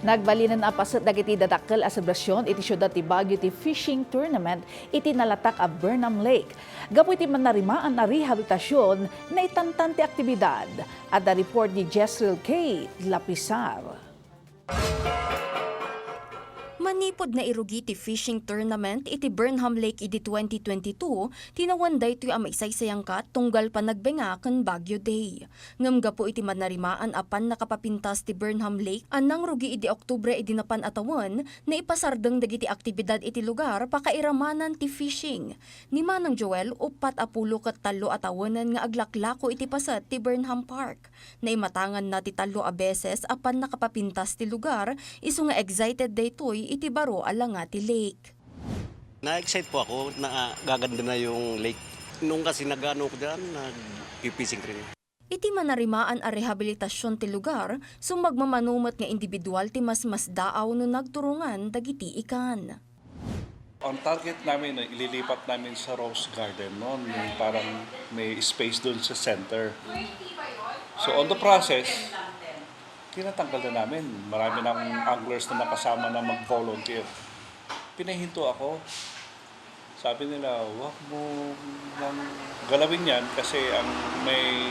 Nagbalinan na pasat dagiti dadakkel a selebrasyon iti syudad ti Baguio ti fishing tournament iti nalatak a Burnham Lake. Gapu iti manarimaan a rehabilitasyon na itantan ti aktibidad. At the report ni Jezreel K. Lapisar. Manipod na irugi ti fishing tournament iti Burnham Lake iti 2022, tinawan daytoy ang maisaysayang kat tunggal pa nagbenga ken Baguio Day. Ngem gapo iti manarimaan apan nakapapintas ti Burnham Lake anang rugi iti Oktubre iti napan atawan na ipasardeng dagiti aktibidad iti lugar pakairamanan ti fishing. Ni Manang Joel 4-3 atawanan nga aglaklako iti pasat ti Burnham Park. Naimatangan na ti 3 a beses apan nakapapintas ti lugar isu nga excited daytoy iti baro alanga ti lake. Na-excite po ako na gaganda na yung lake. Nung kasi nag-ano ko dyan, nag-fishing rin. Iti manarimaan a rehabilitasyon ti lugar, sumagmamanumat nga individual ti mas daaw no nagturungan dagiti ikan. Ang target namin, ililipat namin sa Rose Garden noon, yung parang may space doon sa center. So on the process, tinatanggal na namin. Marami ng anglers na nakasama na mag-volunteer. Pinahinto ako. Sabi nila, wag mo nang galawin yan kasi ang may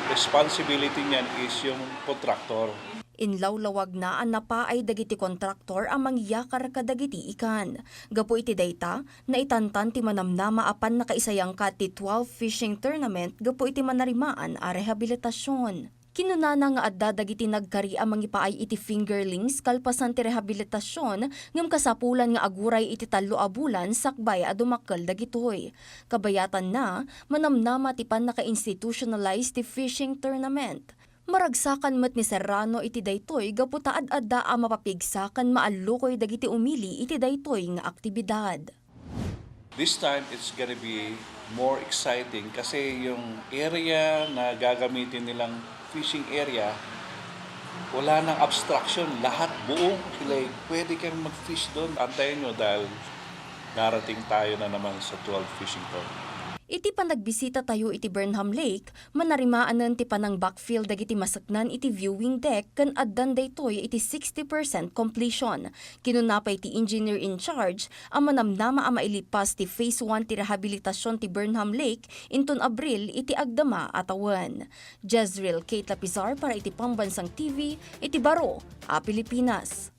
responsibility niyan is yung contractor. Inlawlawag na ang napaay dagiti kontraktor ang mangyakar kadagiti ikan. Gapo iti dayta, na itantan ti manamnama apan nakaisayang ka ti 12 fishing tournament gapo iti manarimaan a rehabilitasyon. Kinunana nga adda dagiti nagkari ang mangipaay iti fingerlings kalpasan ti rehabilitasyon ngem kasapulan nga aguray iti 3 a bulan sakbay a dumakkel dagitoy. Kabayatan na manamnama ti pan naka-institutionalize ti fishing tournament. Maragsakan met ni Serrano iti daytoy gapu taad-adda a mapapigsakan maallukoy dagiti umili iti daytoy nga aktibidad. This time, it's gonna be more exciting kasi yung area na gagamitin nilang fishing area, wala nang obstruction. Lahat buong kilay, pwede kang mag-fish doon. Antayin nyo dahil darating tayo na naman sa 12 fishing tournament. Iti panagbisita tayo iti Burnham Lake, manarimaan ti panang backfill dagiti masaknan iti viewing deck ken addan daytoy iti 60% completion. Kinunapay ti engineer in charge ang manamnama a mailipas ti phase 1 ti rehabilitasyon ti Burnham Lake inton Abril iti agdama atawan. Jezreel K. Lapisar para iti Pambansang TV, iti Baro, Pilipinas.